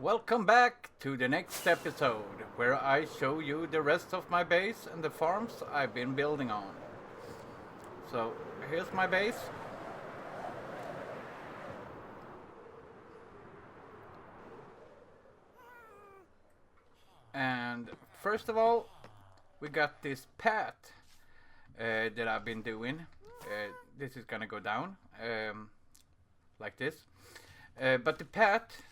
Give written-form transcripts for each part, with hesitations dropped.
Welcome back to the next episode, where I show you the rest of my base and the farms I've been building on. So, here's my base. And first of all, we got this path that I've been doing. This is gonna go down like this. But the path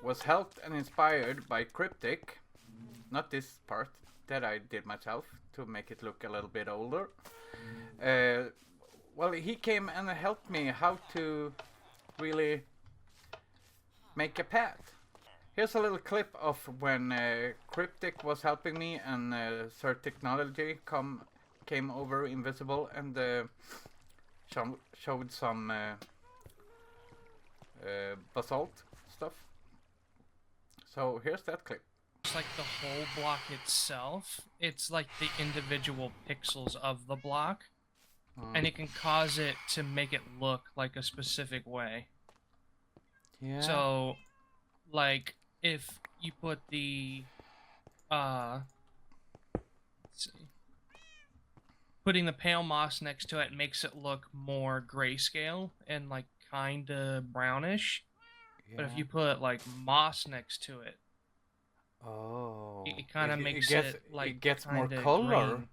was helped and inspired by Cryptic. Not this part, that I did myself to make it look a little bit older. Well, he came and helped me how to really make a path. Here's a little clip of when Cryptic was helping me and Sir Technology came over invisible and showed some basalt stuff. So here's that clip. It's like the whole block itself. It's like the individual pixels of the block. And it can cause it to make it look like a specific way. Yeah. So, like, if you put the, let's see, putting the pale moss next to it makes it look more grayscale and, like, kinda brownish. Yeah. But if you put, like, moss next to it, oh, it kind of makes gets, it, like, it gets more kinda color. green.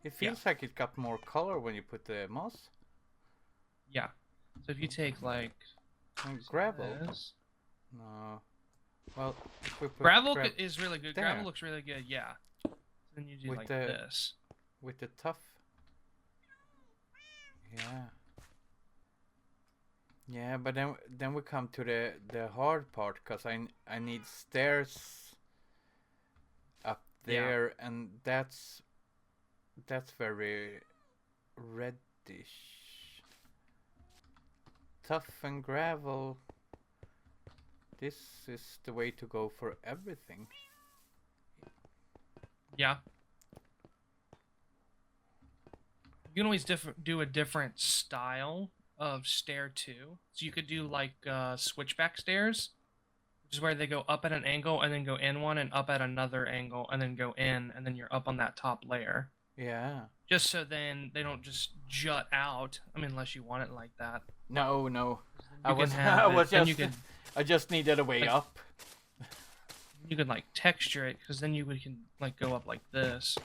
It feels like it got more color when you put the moss. Yeah. So if you take, like, And gravel. this. No. Well, if we put Gravel is really good. there. Gravel looks really good, yeah. Then you do With like the- this. with the tough. Yeah. Yeah, but then we come to the hard part, because I need stairs up there, and that's very reddish. Tough and gravel. This is the way to go for everything. Yeah. You can always do a different style of stair too. So you could do like switchback stairs, which is where they go up at an angle and then go in one and up at another angle and then go in and then you're up on that top layer. Yeah. Just so then they don't just jut out. I mean, unless you want it like that. No. You can have I just needed a way like, up. You could like texture it, because then you can like go up like this,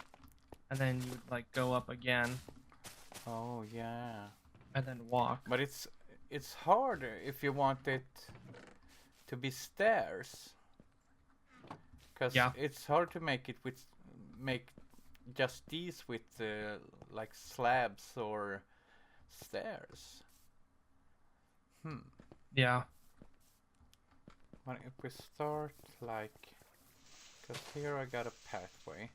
and then you would like go up again. Oh yeah. And then walk. But it's harder if you want it to be stairs. Because it's hard to make it make just these with like slabs or stairs. Yeah. But if we start like, because here I got a pathway.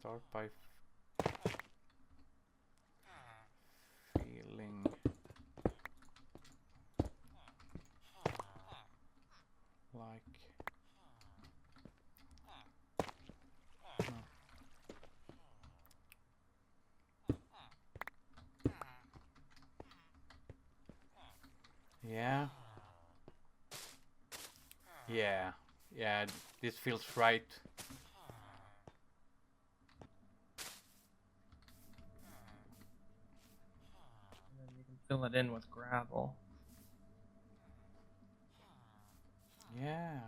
Start by feeling like yeah. Yeah, this feels right. And then you can fill it in with gravel. Yeah.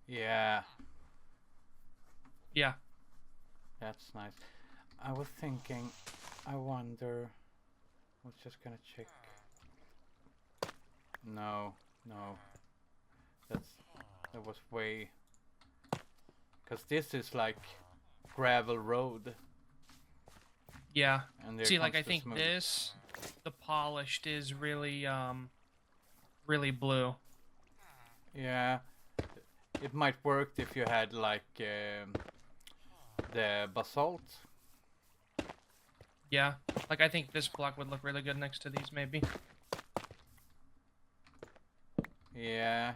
Yeah. Yeah. That's nice. I was thinking, I wonder, I was just gonna check. No. That was way, because this is like gravel road. Yeah. And See, like I think this, the polished is really really blue. Yeah. It might work if you had like the basalt. Yeah. Like I think this block would look really good next to these maybe. Yeah.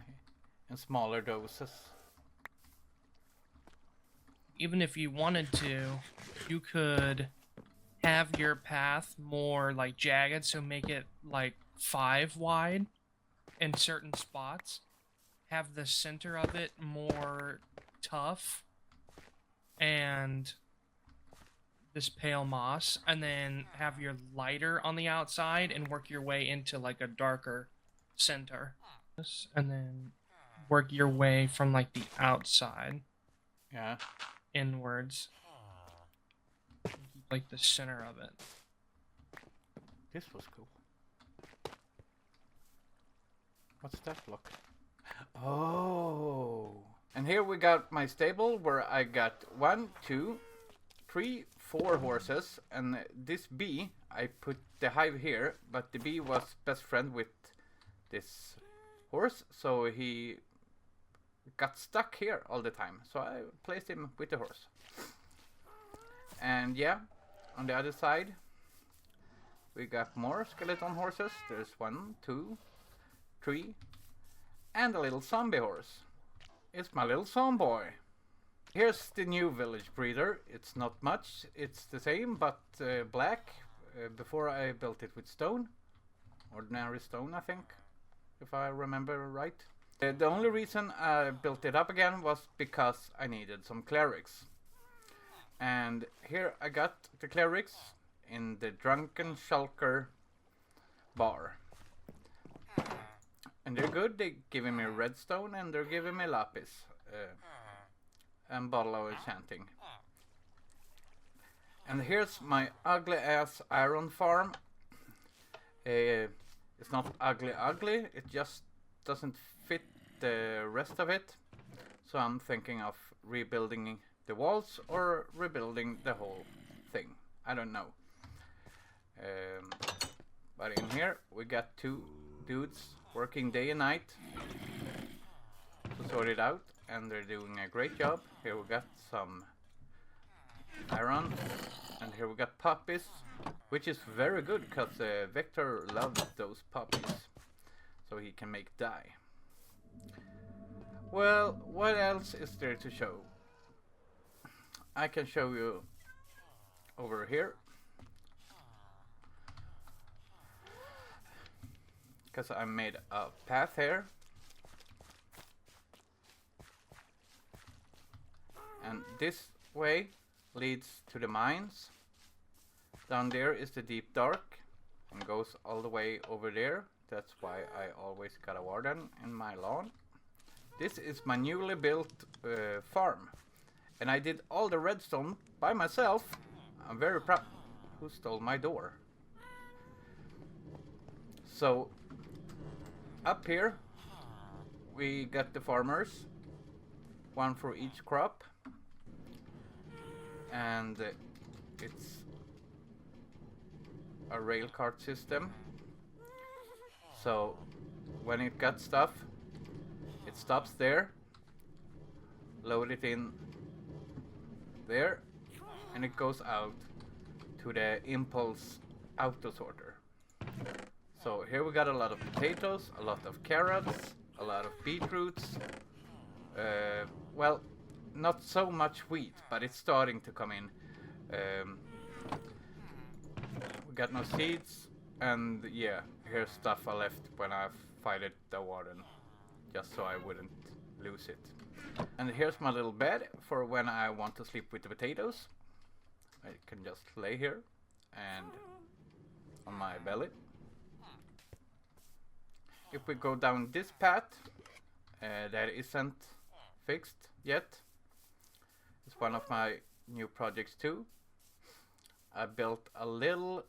In smaller doses. even if you wanted to, you could have your path more like jagged, so make it like 5 wide in certain spots. Have the center of it more tough and this pale moss, and then have your lighter on the outside and work your way into like a darker center. And then work your way from like the outside Yeah. inwards. Like the center of it. This was cool. What's that look? Oh. And here we got my stable where I got 1, 2, 3, 4 horses, and this bee, I put the hive here, but the bee was best friend with this horse, so he got stuck here all the time. So I placed him with the horse. And yeah, on the other side, we got more skeleton horses. There's 1, 2, 3, and a little zombie horse. It's my little zombie. Here's the new village breeder. It's not much, it's the same, but black. Before I built it with stone. Ordinary stone, I think, if I remember right. The only reason I built it up again was because I needed some clerics. And here I got the clerics in the Drunken Shulker bar. And they're good, they're giving me redstone and they're giving me lapis. And bottle of enchanting. And here's my ugly ass iron farm. It's not ugly, it just doesn't fit the rest of it. So I'm thinking of rebuilding the walls or rebuilding the whole thing. I don't know. But in here we got 2 dudes working day and night to sort it out, and they're doing a great job. Here we got some iron, and here we got puppies, which is very good because Vector loves those puppies, so he can make dye. Well, what else is there to show? I can show you over here, because I made a path here. And this way leads to the mines. Down there is the deep dark and goes all the way over there. That's why I always got a warden in my lawn. This is my newly built farm. And I did all the redstone by myself. I'm very proud. Who stole my door? So up here we got the farmers, 1 for each crop. And it's a rail cart system. So when it got stuff, it stops there, load it in there, and it goes out to the impulse auto sorter. So here we got a lot of potatoes, a lot of carrots, a lot of beetroots. Well, not so much wheat, but it's starting to come in. We got no seeds, and yeah, here's stuff I left when I fighted the warden, just so I wouldn't lose it. And here's my little bed for when I want to sleep with the potatoes. I can just lay here and on my belly. If we go down this path, that isn't fixed yet. It's one of my new projects too. I built a little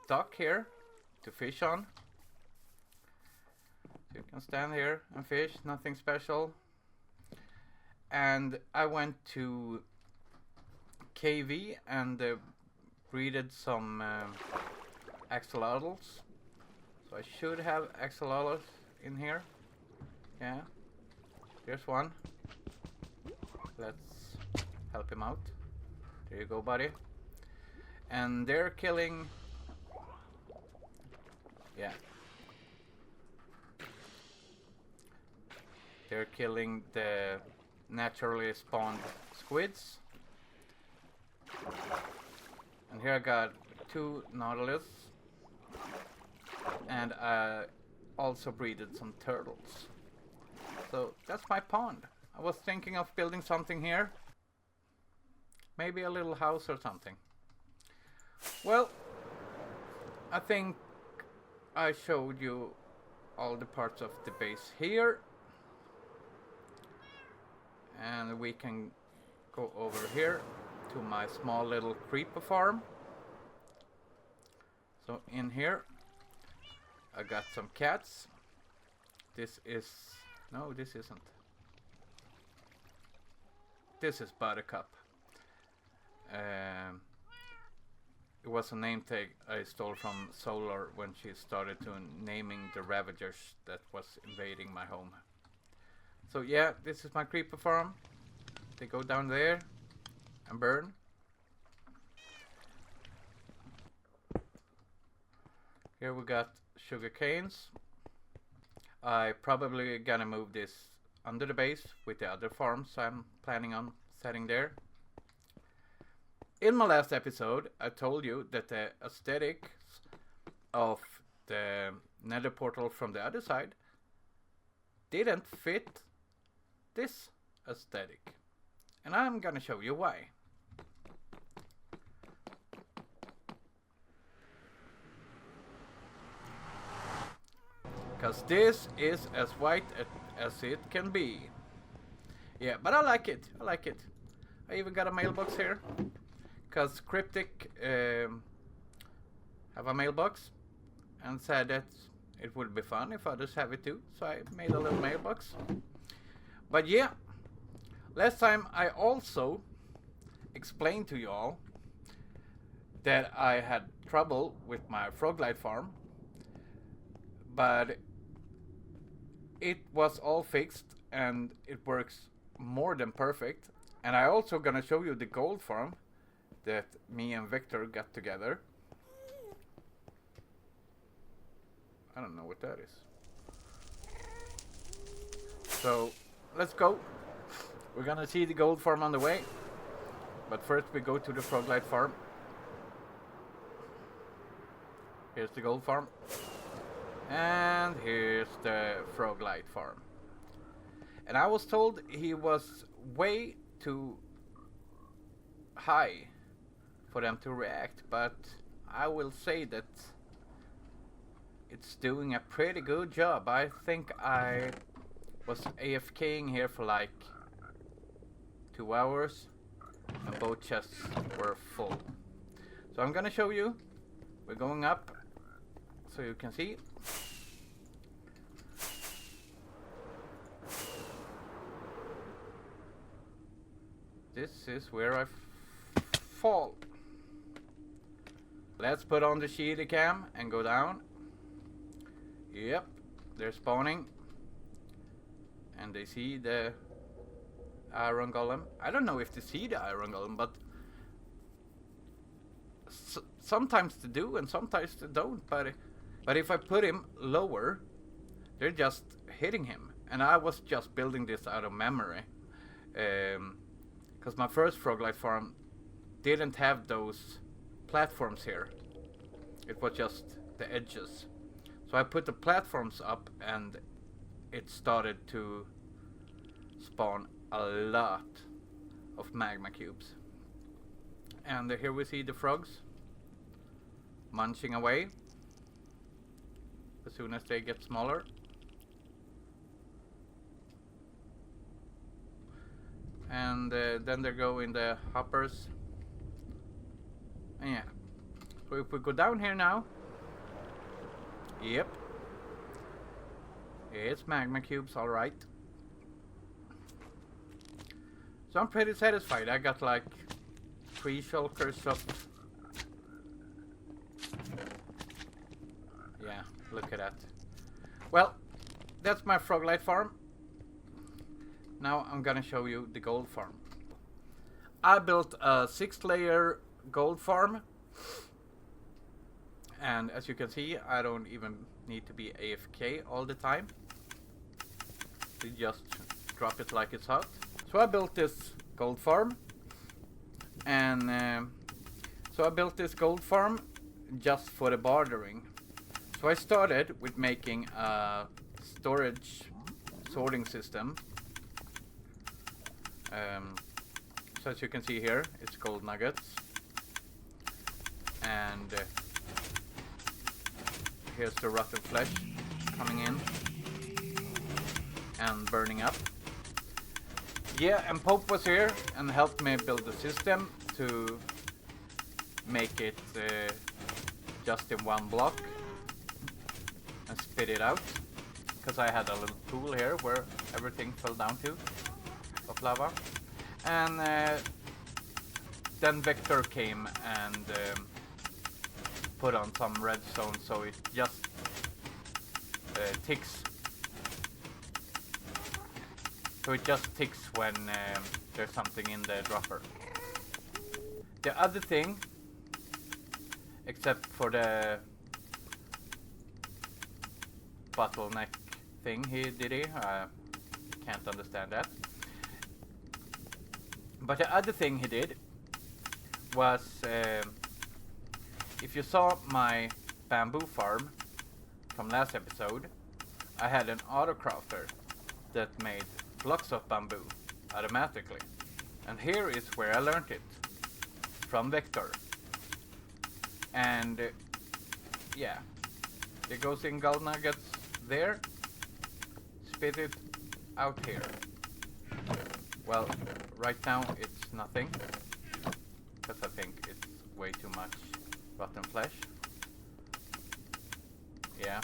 dock here to fish on. So you can stand here and fish, nothing special. And I went to KV and breeded some axolotls. So I should have axolotls in here. Yeah, there's one. Let's help him out. There you go, buddy. And they're killing... Yeah. They're killing the naturally spawned squids. And here I got 2 nautilus. And I also breeded some turtles. So that's my pond. I was thinking of building something here. Maybe a little house or something. Well, I think I showed you all the parts of the base here. And we can go over here to my small little creeper farm. So in here I got some cats. This is... no, this isn't. This is Buttercup. It was a name tag I stole from Solar when she started to naming the Ravagers that was invading my home. So yeah, this is my creeper farm. They go down there and burn. Here we got sugar canes. I probably gonna move this under the base with the other farms I'm planning on setting there. In my last episode, I told you that the aesthetics of the nether portal from the other side didn't fit this aesthetic. And I'm gonna show you why. Because this is as white as it can be. Yeah, but I like it. I like it. I even got a mailbox here. Because Cryptic have a mailbox and said that it would be fun if others have it too. So I made a little mailbox. But yeah, last time I also explained to you all that I had trouble with my Froglight farm. But it was all fixed and it works more than perfect. And I also gonna show you the gold farm that me and Victor got together. I don't know what that is. So let's go. We're gonna see the gold farm on the way. But first we go to the Froglight farm. Here's the gold farm. And here's the Froglight farm. And I was told he was way too high for them to react, but I will say that it's doing a pretty good job. I think I was AFKing here for like 2 hours and both chests were full. So I'm gonna show you. We're going up so you can see. This is where I fall. Let's put on the shield cam and go down. Yep, they're spawning. And they see the iron golem. I don't know if they see the iron golem, but sometimes they do and sometimes they don't. But if I put him lower, they're just hitting him. And I was just building this out of memory. Because my first Froglight farm didn't have those platforms here. It was just the edges. So I put the platforms up and it started to spawn a lot of magma cubes. And here we see the frogs munching away as soon as they get smaller. And then they go in the hoppers. And yeah. So if we go down here now. Yep. It's magma cubes, alright. So I'm pretty satisfied. I got like 3 shulkers of... Yeah, look at that. Well, that's my Froglight farm. Now I'm gonna show you the gold farm. I built a 6-layer gold farm. And as you can see, I don't even need to be AFK all the time. You just drop it like it's hot. So I built this gold farm, and just for the bartering. So I started with making a storage sorting system. So as you can see here, it's gold nuggets, and here's the rotten flesh coming in and burning up. Yeah, and Pope was here and helped me build the system to make it just in one block and spit it out, because I had a little pool here where everything fell down to of lava. And then Vector came and put on some redstone, so it just ticks. So it just ticks when there's something in the dropper. The other thing, except for the bottleneck thing he did here, I can't understand that. But the other thing he did was, if you saw my bamboo farm from last episode, I had an autocrafter that made blocks of bamboo automatically. And here is where I learned it, from Vector. And yeah, it goes in gold nuggets there, spit it out here. Well, right now it's nothing, because I think it's way too much rotten flesh. Yeah,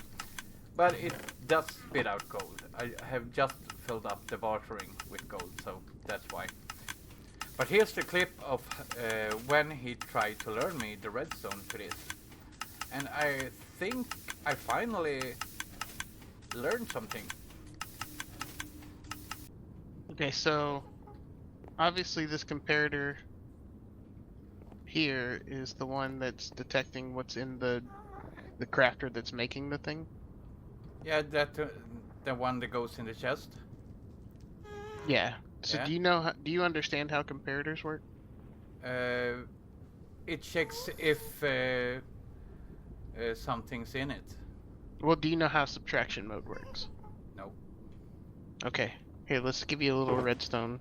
but it does spit out gold. I have just filled up the bartering with gold, so that's why. But here's the clip of when he tried to learn me the redstone to this. And I think I finally learned something. Okay, so obviously this comparator here is the one that's detecting what's in the crafter that's making the thing. Yeah, that the one that goes in the chest. Yeah. So Yeah. do you understand how comparators work? It checks if something's in it. Well, do you know how subtraction mode works? No. Okay. Here, let's give you a little redstone.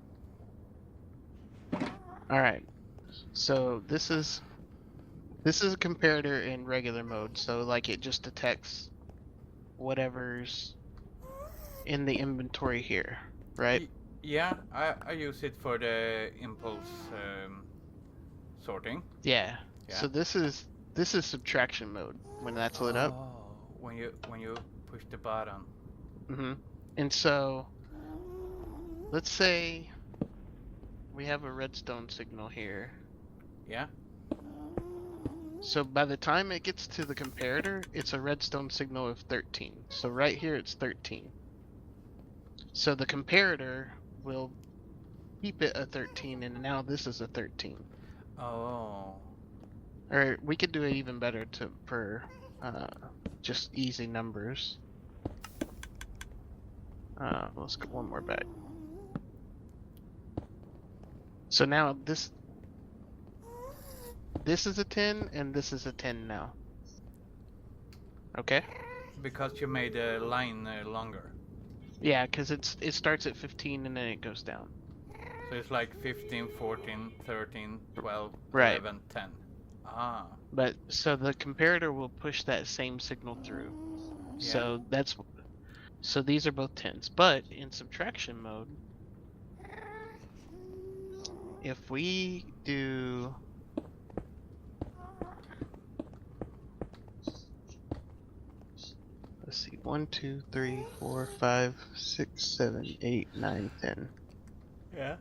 Alright. So this is a comparator in regular mode, so like it just detects whatever's in the inventory here, right? Yeah, I use it for the impulse sorting. Yeah. Yeah. So this is subtraction mode when that's lit up. When you push the button. And so let's say we have a redstone signal here. Yeah. So by the time it gets to the comparator, it's a redstone signal of 13. So right here it's 13. So the comparator will keep it a 13, and now this is a 13. Oh. Or we could do it even better for just easy numbers. Let's go one more back. So now this is a 10 and this is a 10 now. Okay? Because you made the line longer. Yeah, because it starts at 15 and then it goes down. So it's like 15, 14, 13, 12, Right. 11, 10. Ah. But so the comparator will push that same signal through. Yeah. So these are both 10s. But in subtraction mode, if we do let's see, 1, 2, 3, 4, 5, 6, 7, 8, 9, 10. Yeah.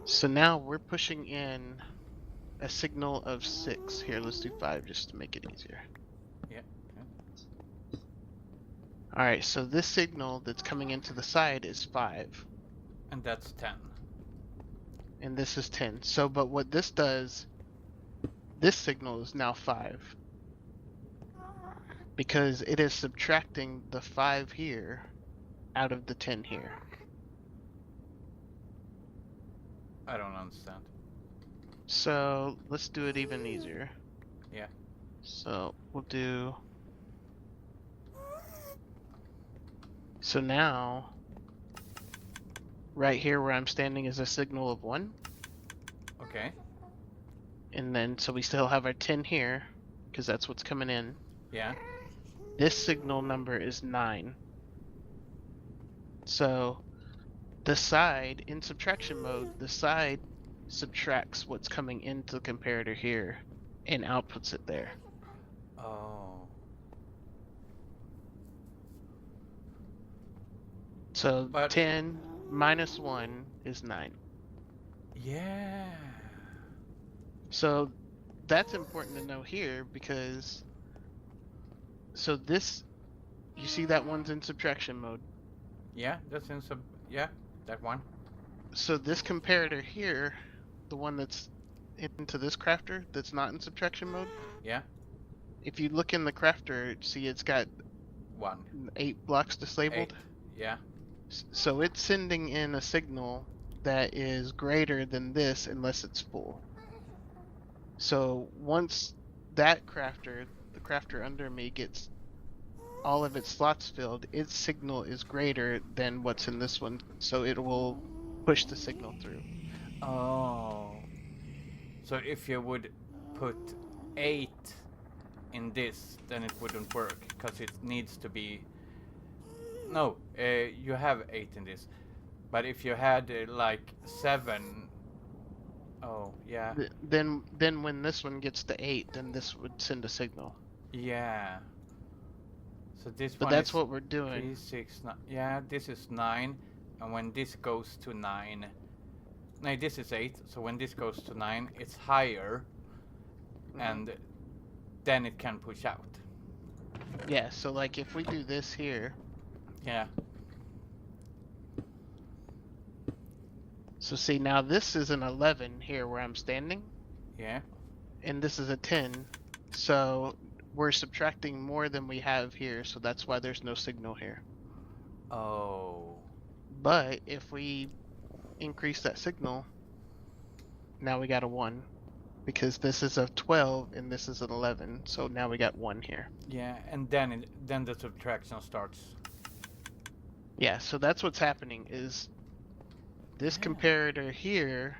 So now we're pushing in a signal of 6. Here, let's do 5 just to make it easier. Yeah. Alright, so this signal that's coming into the side is 5. And that's 10. And this is 10. So, but what this does, this signal is now 5. Because it is subtracting the 5 here out of the 10 here. I don't understand. So let's do it even easier. Yeah. So we'll do. So now, right here where I'm standing is a signal of 1. Okay. And then, so we still have our 10 here, because that's what's coming in. Yeah. This signal number is 9. So the side, in subtraction mode, the side subtracts what's coming into the comparator here and outputs it there. Oh. So But 10 minus 1 is 9. yeah. So that's important to know here because so this, you see that one's in subtraction mode. Yeah, that's in sub. Yeah, that one. So this comparator here, the one that's into this crafter that's not in subtraction mode, Yeah, if you look in the crafter, see it's got 1. 8 blocks disabled. 8. Yeah. So it's sending in a signal that is greater than this unless it's full. So once that crafter, the crafter under me, gets all of its slots filled, its signal is greater than what's in this one, so it will push the signal through. Oh. So if you would put 8 in this, then it wouldn't work because it needs to be. No, you have 8 in this, but if you had like 7. Oh yeah. Then when this one gets to 8, then this would send a signal. Yeah. So this But one that's is what we're doing. 3, 6, 9. Yeah, this is 9, and when this goes to 9, no, this is 8. So when this goes to 9, it's higher, and then it can push out. Yeah, so like if we do this here, Yeah. so see now this is an 11 here where I'm standing, Yeah. and this is a 10, so we're subtracting more than we have here, so that's why there's no signal here. Oh. But if we increase that signal, now we got a 1, because this is a 12 and this is an 11, so now we got 1 here. Yeah, and then then the subtraction starts. Yeah, so that's what's happening is this Yeah. comparator here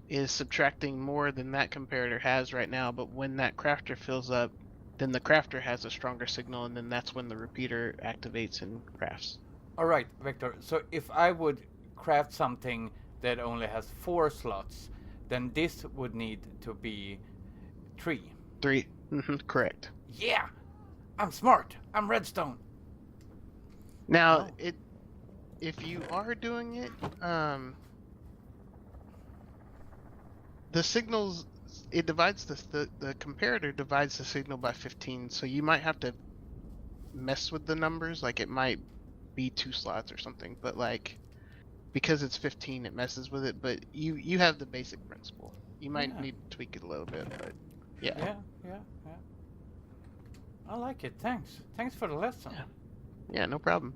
is subtracting more than that comparator has right now, but when that crafter fills up, then the crafter has a stronger signal, and then that's when the repeater activates and crafts. All right, Vector. So if I would craft something that only has 4 slots, then this would need to be 3. 3. Correct. Yeah, I'm smart. I'm redstone. Now, Oh. if you are doing it, the signals, it divides the comparator divides the signal by 15, so you might have to mess with the numbers, like it might be 2 slots or something, but like because it's 15 it messes with it, but you have the basic principle. You might Yeah. need to tweak it a little bit, but yeah. Yeah. I like it. Thanks for the lesson. Yeah, no problem.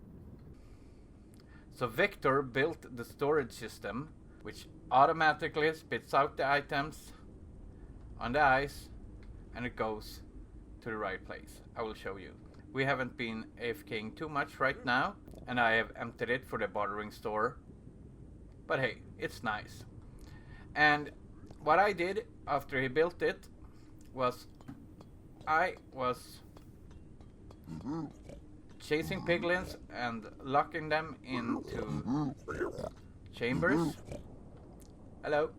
So Vector built the storage system, which automatically spits out the items on the ice, and it goes to the right place. I will show you. We haven't been AFKing too much right now, and I have emptied it for the bartering store. But hey, it's nice. And what I did after he built it was I was chasing piglins and locking them into chambers. Hello.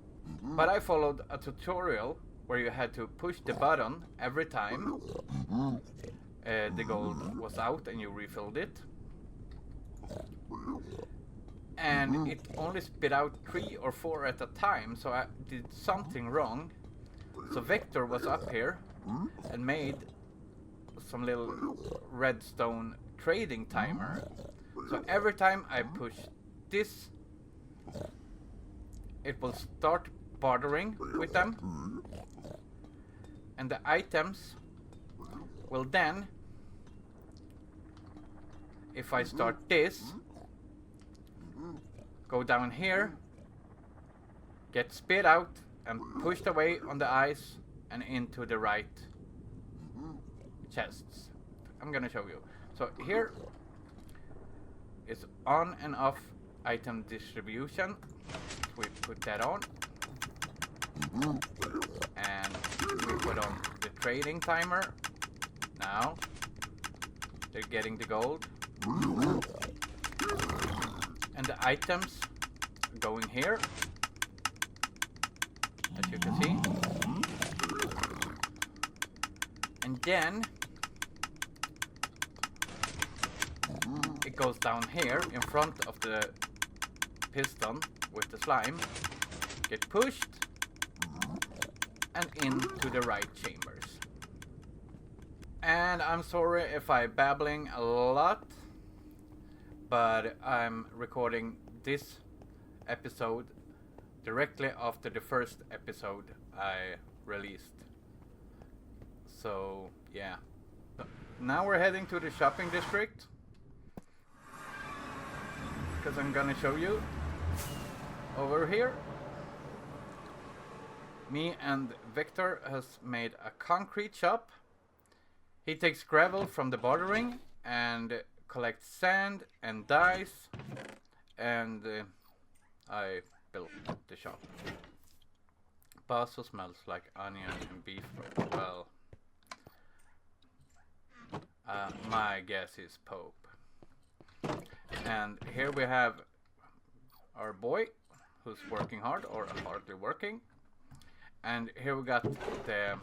But I followed a tutorial where you had to push the button every time the gold was out and you refilled it. And it only spit out 3 or 4 at a time, so I did something wrong. So Vector was up here and made some little redstone trading timer. So every time I push this, it will start bartering with them, and the items will then, if I start this, go down here get spit out and pushed away on the ice and into the right chests. I'm gonna show you. So here is on and off item distribution. We put that on. And we put on the trading timer. Now they're getting the gold. And the items going here, as you can see. And then it goes down here in front of the piston with the slime, get pushed and into the right chambers. And I'm sorry if I'm babbling a lot, but I'm recording this episode directly after the first episode I released. So yeah. Now we're heading to the shopping district, because I'm gonna show you over here. Me and Victor has made a concrete shop. He takes gravel from the bordering and collects sand and dyes, and I built the shop. Basso smells like onion and beef. Well, my guess is Pope. And here we have our boy, who's working hard or hardly working. And here we got the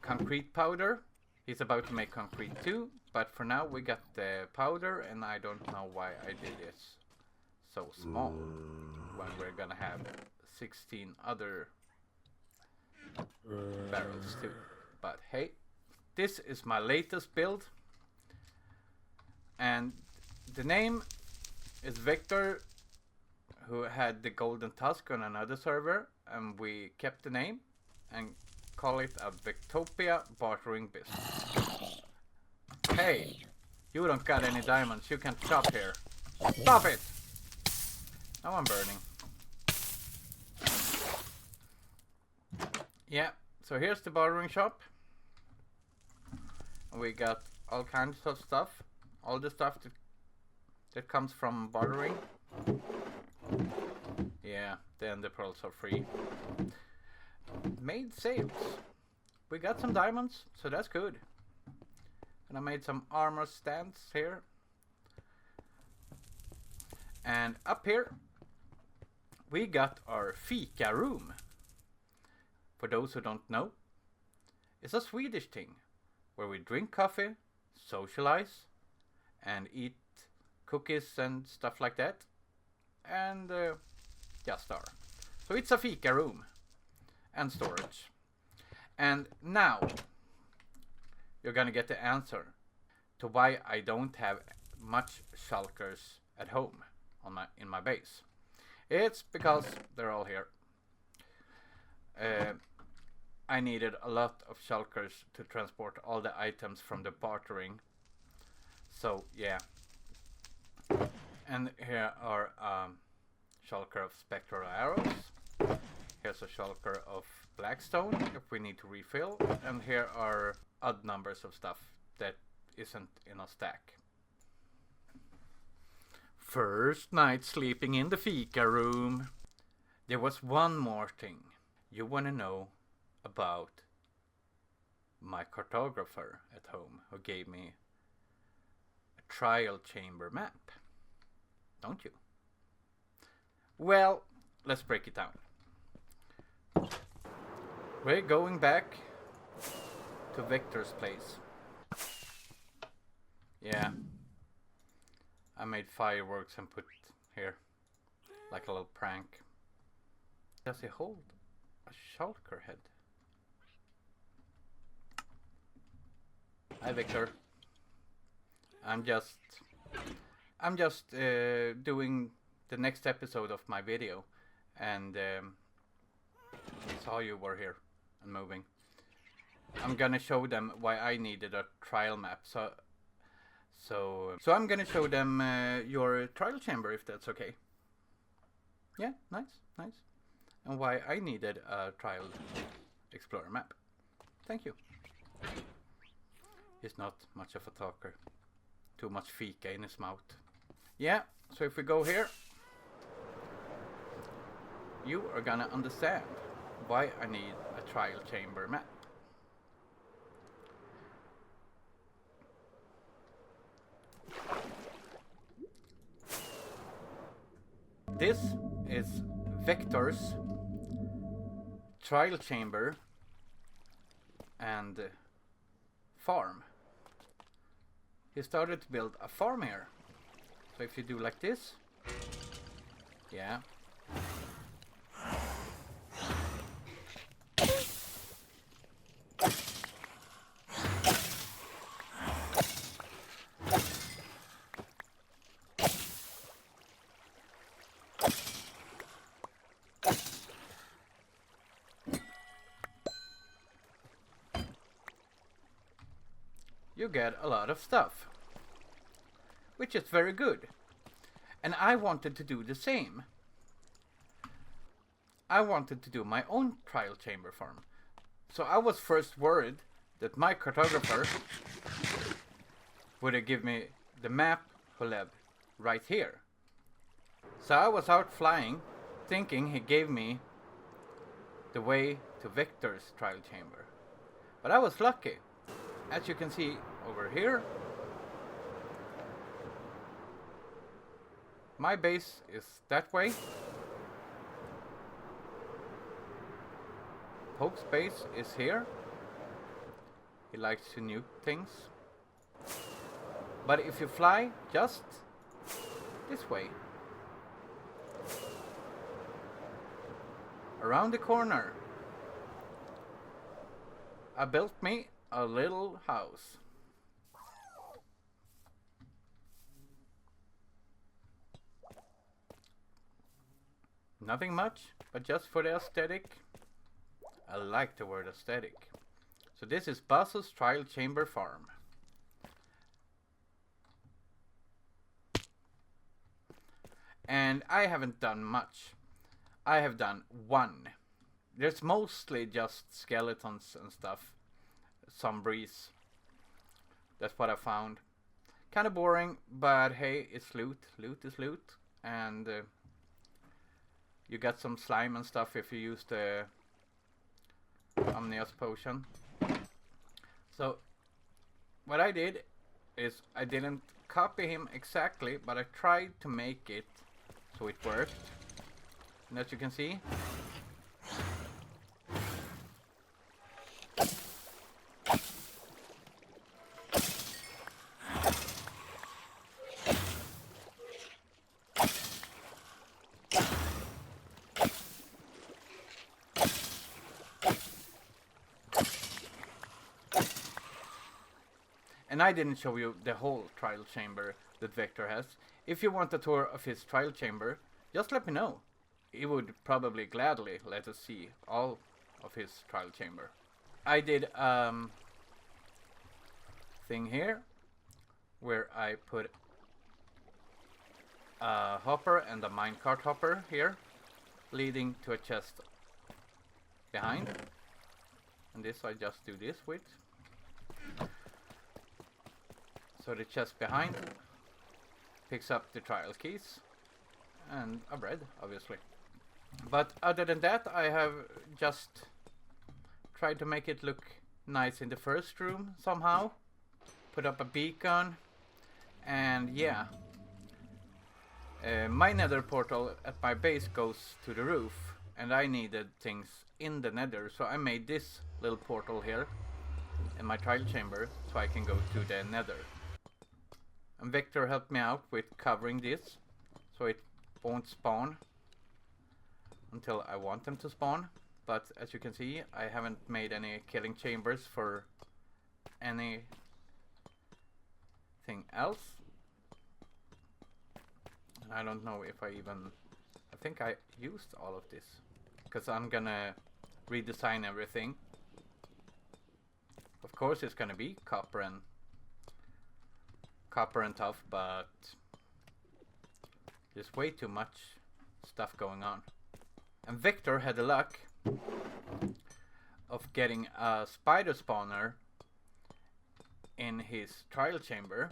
concrete powder. He's about to make concrete too, but for now we got the powder, and I don't know why I did it so small when we're gonna have 16 other barrels too. But hey, this is my latest build, and the name is Victor, who had the golden tusk on another server, and we kept the name and call it a Victopia bartering business. Hey, you don't got any diamonds, you can't shop here. Stop it! Now I'm burning. Yeah, so here's the bartering shop. We got all kinds of stuff. All the stuff that comes from bartering. Yeah, then the pearls are free. Made sales. We got some diamonds, so that's good. And I made some armor stands here. And up here we got our fika room. For those who don't know, it's a Swedish thing where we drink coffee, socialize, and eat cookies and stuff like that. And just are. So it's a fika room and storage. And now you're gonna get the answer to why I don't have much shulkers at home in my base. It's because they're all here. I needed a lot of shulkers to transport all the items from the bartering. So yeah. And here are shulker of spectral arrows. Here's a shulker of blackstone if we need to refill. And here are odd numbers of stuff that isn't in a stack. First night sleeping in the fika room. There was one more thing. You wanna know about my cartographer at home who gave me a trial chamber map, don't you? Well, let's break it down. We're going back to Victor's place. Yeah, I made fireworks and put here like a little prank. Does he hold a shulker head? Hi Victor. I'm just doing the next episode of my video, and saw you were here and moving. I'm gonna show them why I needed a trial map. So I'm gonna show them your trial chamber, if that's okay. Yeah, nice. and why I needed a trial explorer map. Thank you. He's not much of a talker. Too much fika in his mouth. Yeah, so if we go here, you are gonna understand why I need a trial chamber map. This is Vector's trial chamber and farm. He started to build a farm here. So if you do like this, yeah. You get a lot of stuff, which is very good. And I wanted to do the same. I wanted to do my own trial chamber farm. So I was first worried that my cartographer would give me the map who lived right here. So I was out flying, thinking he gave me the way to Victor's trial chamber. But I was lucky. As you can see over here, my base is that way. Pope's base is here. He likes to nuke things. But if you fly just this way, around the corner, I built me a little house. Nothing much, but just for the aesthetic. I like the word aesthetic. So this is Basil's trial chamber farm. And I haven't done much. I have done one. There's mostly just skeletons and stuff. Some breeze. That's what I found. Kind of boring, but hey, it's loot. Loot is loot. And you get some slime and stuff if you use the Omnius potion. So what I did is I didn't copy him exactly, but I tried to make it so it worked. And as you can see, and I didn't show you the whole trial chamber that Vector has. If you want a tour of his trial chamber, just let me know. He would probably gladly let us see all of his trial chamber. I did thing here where I put a hopper and a minecart hopper here, leading to a chest behind. And this I just do this with. So the chest behind picks up the trial keys and a bread, obviously. But other than that, I have just tried to make it look nice in the first room somehow. Put up a beacon, and yeah. My nether portal at my base goes to the roof, and I needed things in the nether, so I made this little portal here in my trial chamber so I can go to the nether. And Vector helped me out with covering this so it won't spawn until I want them to spawn. But as you can see, I haven't made any killing chambers for anything else. And I don't know if I think I used all of this, because I'm gonna redesign everything. Of course it's gonna be copper and tough, but there's way too much stuff going on. And Victor had the luck of getting a spider spawner in his trial chamber.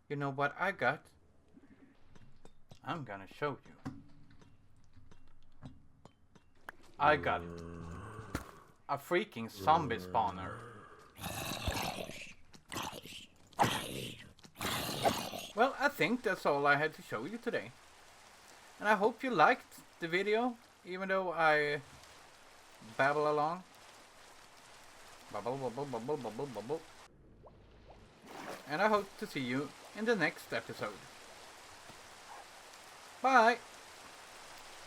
You know what I got? I'm gonna show you. I got a freaking zombie spawner. Well, I think that's all I had to show you today. And I hope you liked the video, even though I babble along. Bubble, bubble, bubble, bubble, bubble. And I hope to see you in the next episode. Bye!